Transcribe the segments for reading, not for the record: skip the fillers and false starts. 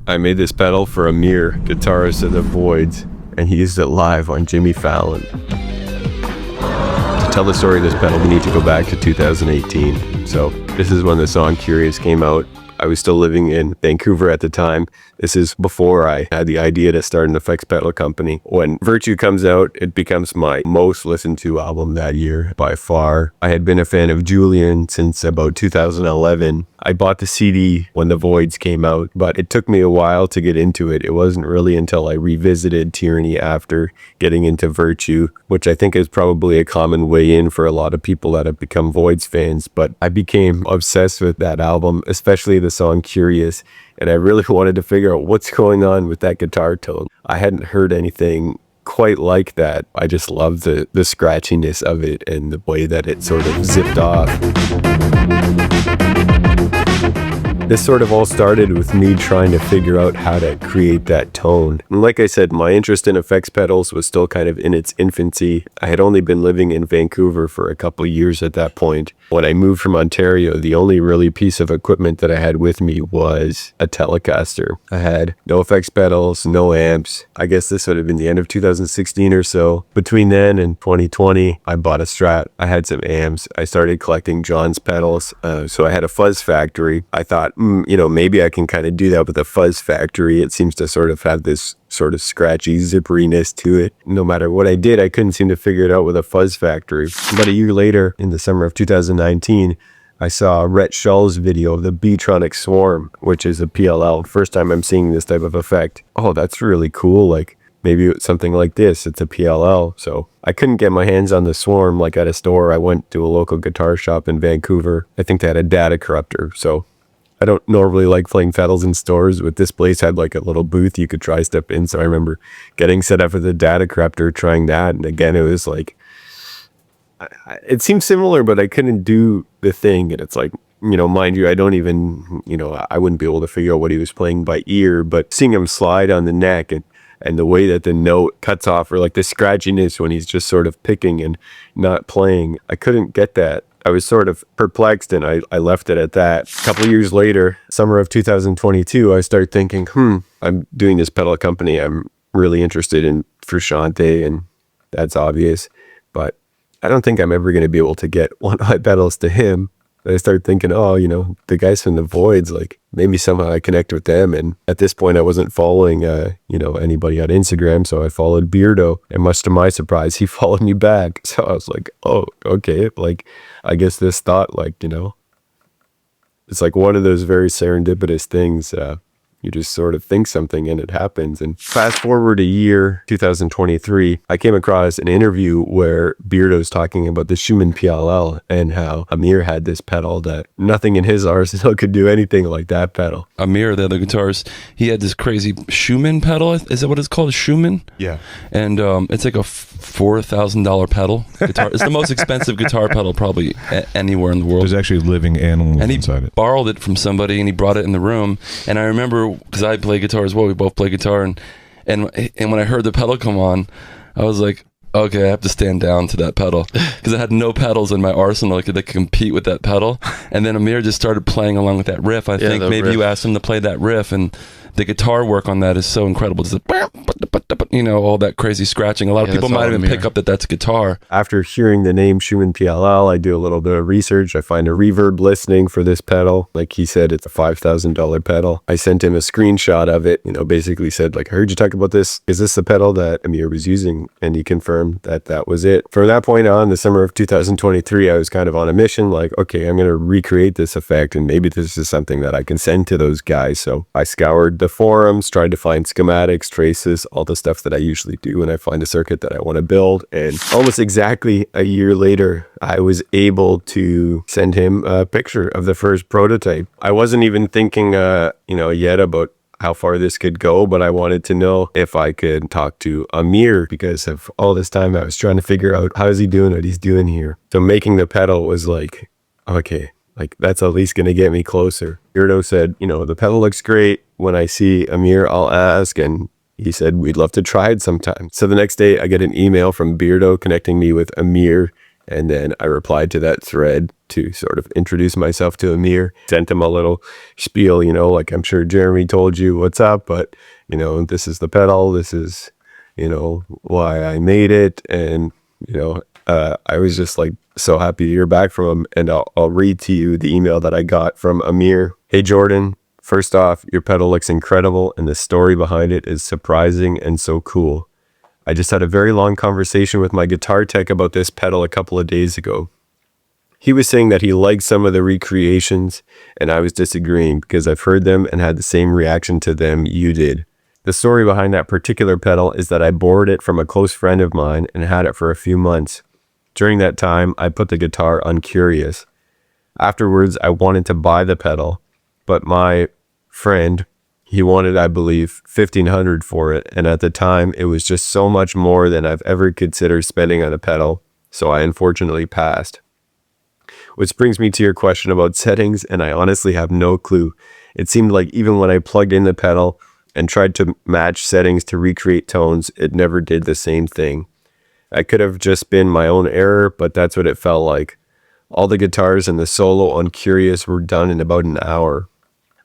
I made this pedal for Amir, guitarist of the Voidz, and he used it live on Jimmy Fallon. To tell the story of this pedal, we need to go back to 2018. So this is when the song Curious came out. I was still living in Vancouver at the time. This is before I had the idea to start an effects pedal company. When Virtue comes out, it becomes my most listened to album that year by far. I had been a fan of Julian since about 2011. I bought the CD when the Voidz came out, but it took me a while to get into it. It wasn't really until I revisited Tyranny after getting into Virtue, which I think is probably a common way in for a lot of people that have become Voidz fans. But I became obsessed with that album, especially the song Curious, and I really wanted to figure out what's going on with that guitar tone. I hadn't heard anything quite like that. I just loved the scratchiness of it and the way that it sort of zipped off. This sort of all started with me trying to figure out how to create that tone. And like I said, my interest in effects pedals was still kind of in its infancy. I had only been living in Vancouver for a couple years at that point. When I moved from Ontario, the only really piece of equipment that I had with me was a Telecaster. I had no effects pedals, no amps. I guess this would have been the end of 2016 or so. Between then and 2020, I bought a Strat. I had some amps. I started collecting John's pedals. So I had a Fuzz Factory. I thought, maybe I can kind of do that with a Fuzz Factory. It seems to sort of have this sort of scratchy zipperiness to it. No matter what I did, I couldn't seem to figure it out with a Fuzz Factory. But a year later, in the summer of 2019, I saw Rhett Shull's video of the B-Tronic Swarm, which is a PLL. First time I'm seeing this type of effect. Oh, that's really cool. Like, maybe it's something like this. It's a PLL. So I couldn't get my hands on the Swarm like at a store. I went to a local guitar shop in Vancouver. I think they had a data corruptor. So I don't normally like playing pedals in stores, but this place had like a little booth you could try step in. So I remember getting set up with a data corruptor, trying that. And again, it was like, it seemed similar, but I couldn't do the thing. And it's like, mind you, I don't even, I wouldn't be able to figure out what he was playing by ear, but seeing him slide on the neck and the way that the note cuts off, or like the scratchiness when he's just sort of picking and not playing, I couldn't get that. I was sort of perplexed, and I left it at that. A couple of years later, summer of 2022, I started thinking, I'm doing this pedal company. I'm really interested in Frusciante, and that's obvious. But I don't think I'm ever going to be able to get one of my pedals to him. And I started thinking, the guys from the Voidz, like maybe somehow I connect with them. And at this point, I wasn't following, anybody on Instagram. So I followed Beardo, and much to my surprise, he followed me back. So I was like, oh, okay. Like, I guess this thought, it's like one of those very serendipitous things. You just sort of think something and it happens. And fast forward a year, 2023, I came across an interview where Beardo's talking about the Schumann PLL and how Amir had this pedal that nothing in his arsenal could do anything like that pedal. Amir, the other guitarist, he had this crazy Schumann pedal. Is that what it's called? Schumann? Yeah. And it's like a $4,000 pedal guitar. It's the most expensive guitar pedal probably anywhere in the world. There's actually living animals inside it. And he borrowed it from somebody and he brought it in the room. And I remember, because I play guitar as well, we both play guitar, and when I heard the pedal come on, I was like, okay, I have to stand down to that pedal, because I had no pedals in my arsenal that could compete with that pedal. And then Amir just started playing along with that riff. I think maybe you asked him to play that riff, and the guitar work on that is so incredible. Just all that crazy scratching. A lot of people might even pick up that that's a guitar. After hearing the name Schumann PLL, I do a little bit of research. I find a reverb listing for this pedal. Like he said, it's a $5,000 pedal. I sent him a screenshot of it, basically said, like, I heard you talk about this. Is this the pedal that Amir was using? And he confirmed that was it. From that point on, the summer of 2023, I was kind of on a mission, like, okay, I'm going to recreate this effect, and maybe this is something that I can send to those guys. So I scoured the forums, tried to find schematics, traces, all the stuff that I usually do when I find a circuit that I want to build. And almost exactly a year later, I was able to send him a picture of the first prototype. I wasn't even thinking, yet about how far this could go, but I wanted to know if I could talk to Amir, because of all this time I was trying to figure out how is he doing what he's doing here. So making the pedal was like, okay, like that's at least going to get me closer. Beardo said, the pedal looks great. When I see Amir, I'll ask. And he said, we'd love to try it sometime. So the next day I get an email from Beardo connecting me with Amir. And then I replied to that thread to sort of introduce myself to Amir, sent him a little spiel, like I'm sure Jeremy told you what's up, but, this is the pedal, this is, why I made it. And, I was just like so happy to hear back from him. And I'll read to you the email that I got from Amir. Hey, Jordan, first off, your pedal looks incredible and the story behind it is surprising and so cool. I just had a very long conversation with my guitar tech about this pedal a couple of days ago. He was saying that he liked some of the recreations, and I was disagreeing because I've heard them and had the same reaction to them you did. The story behind that particular pedal is that I borrowed it from a close friend of mine and had it for a few months. During that time, I put the guitar on QYURRYUS. Afterwards, I wanted to buy the pedal, but my friend, he wanted, I believe, $1,500 for it, and at the time, it was just so much more than I've ever considered spending on a pedal, so I unfortunately passed. Which brings me to your question about settings, and I honestly have no clue. It seemed like even when I plugged in the pedal and tried to match settings to recreate tones, it never did the same thing. I could have just been my own error, but that's what it felt like. All the guitars and the solo on QYURRYUS were done in about an hour.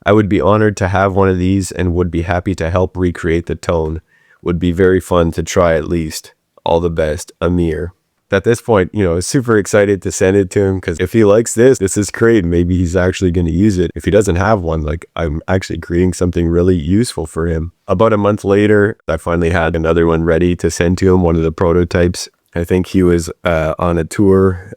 I would be honored to have one of these and would be happy to help recreate the tone. Would be very fun to try at least. All the best, Amir. At this point, super excited to send it to him because if he likes this is great. Maybe he's actually going to use it. If he doesn't have one, I'm actually creating something really useful for him. About a month later, I finally had another one ready to send to him, one of the prototypes. I think he was on a tour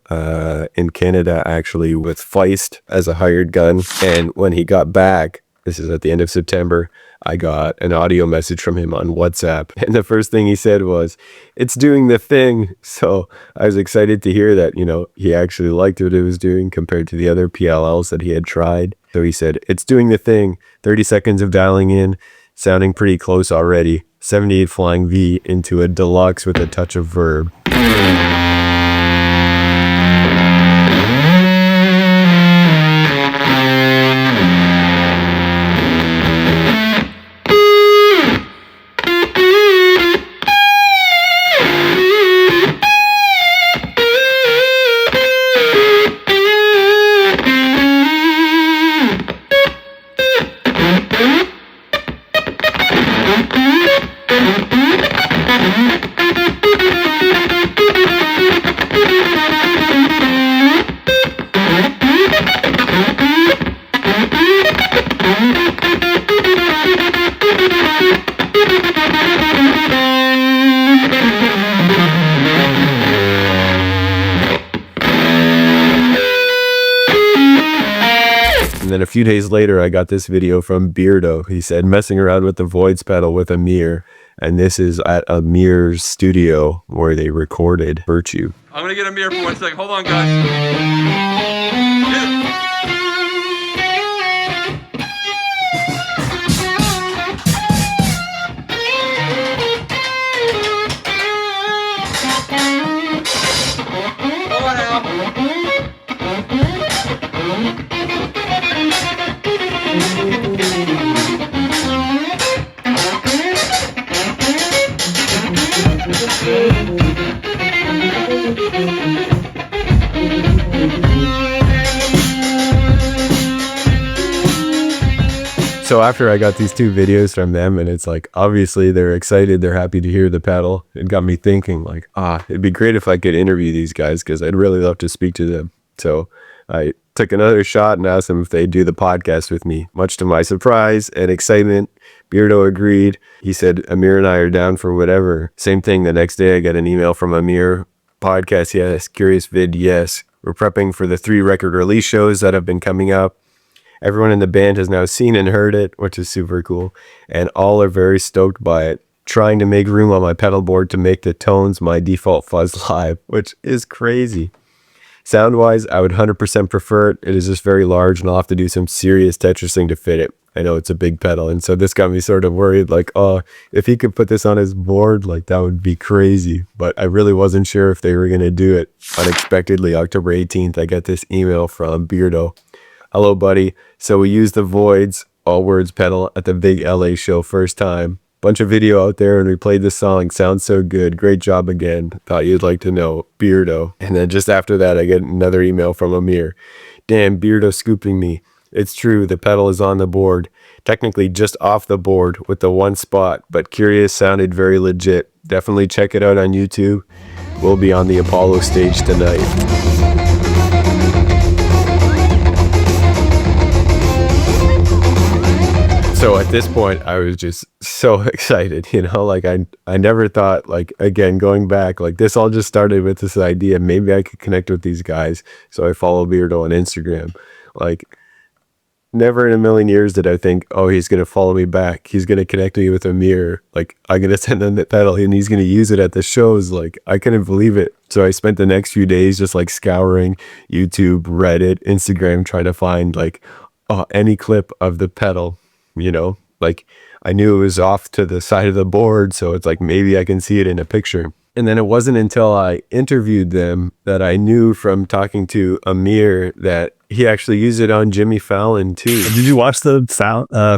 in Canada, actually, with Feist as a hired gun. And when he got back, this is at the end of September, I got an audio message from him on WhatsApp. And the first thing he said was, "It's doing the thing." So I was excited to hear that, he actually liked what it was doing compared to the other PLLs that he had tried. So he said, "It's doing the thing. 30 seconds of dialing in, sounding pretty close already. 78 flying V into a deluxe with a touch of verb." And then a few days later, I got this video from Beardo. He said, messing around with the Voidz pedal with Amir. And this is at Amir's studio where they recorded Virtue. I'm going to get Amir for 1 second. Hold on, guys. So after I got these two videos from them, and it's like, obviously they're excited, they're happy to hear the pedal. It got me thinking like, it'd be great if I could interview these guys because I'd really love to speak to them. So I took another shot and asked them if they'd do the podcast with me. Much to my surprise and excitement, Beardo agreed. He said, Amir and I are down for whatever. Same thing, the next day I got an email from Amir. Podcast, yes. Curious vid, yes. We're prepping for the 3 record release shows that have been coming up. Everyone in the band has now seen and heard it, which is super cool. And all are very stoked by it. Trying to make room on my pedal board to make the tones my default fuzz live, which is crazy. Sound-wise, I would 100% prefer it. It is just very large, and I'll have to do some serious Tetrising to fit it. I know it's a big pedal, and so this got me sort of worried, like, if he could put this on his board, like, that would be crazy. But I really wasn't sure if they were going to do it. Unexpectedly, October 18th, I got this email from Beardo. Hello, buddy. So we used the Voidz, all words pedal, at the big LA show first time. Bunch of video out there and we played the song. Sounds so good. Great job again. Thought you'd like to know. Beardo. And then just after that, I get another email from Amir. Damn, Beardo scooping me. It's true, the pedal is on the board. Technically just off the board with the one spot, but Curious sounded very legit. Definitely check it out on YouTube. We'll be on the Apollo stage tonight. So at this point, I was just so excited, you know, like I never thought, like, again, going back, like this all just started with this idea, maybe I could connect with these guys. So I follow Beardo on Instagram. Like, never in a million years did I think, oh, he's going to follow me back. He's going to connect me with Amir. Like, I'm going to send him the pedal and he's going to use it at the shows. Like, I couldn't believe it. So I spent the next few days just like scouring YouTube, Reddit, Instagram, trying to find like any clip of the pedal. You know, like I knew it was off to the side of the board, so it's like maybe I can see it in a picture. And then it wasn't until I interviewed them that I knew from talking to Amir that he actually used it on Jimmy Fallon too. Did you watch the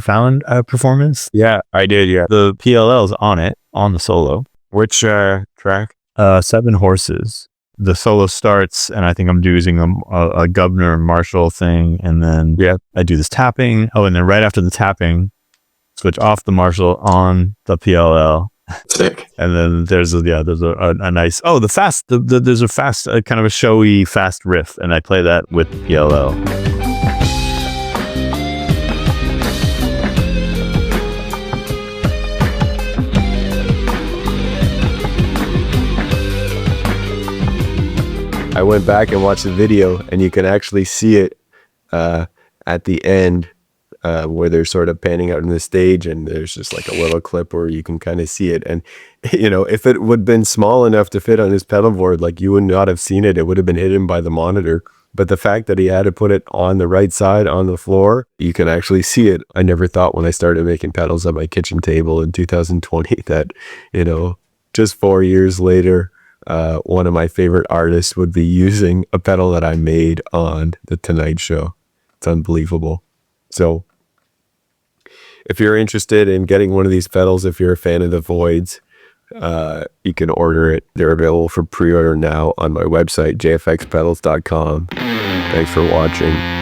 Fallon performance? Yeah, I did. Yeah, the PLL's on it, on the solo. Which track? 7 Horses. The solo starts, and I think I'm using a Governor Marshall thing, and then I do this tapping. Oh, and then right after the tapping, switch off the Marshall on the PLL. Sick. And then there's a nice there's a fast kind of a showy fast riff, and I play that with the PLL. I went back and watched the video, and you can actually see it at the end where they're sort of panning out on the stage, and there's just like a little clip where you can kind of see it. And, you know, if it would have been small enough to fit on his pedal board, like you would not have seen it. It would have been hidden by the monitor. But the fact that he had to put it on the right side on the floor, you can actually see it. I never thought when I started making pedals at my kitchen table in 2020 that, you know, just 4 years later, one of my favorite artists would be using a pedal that I made on The Tonight Show. It's unbelievable. So if you're interested in getting one of these pedals, if you're a fan of the Voidz, you can order it. They're available for pre-order now on my website, jfxpedals.com. Thanks for watching.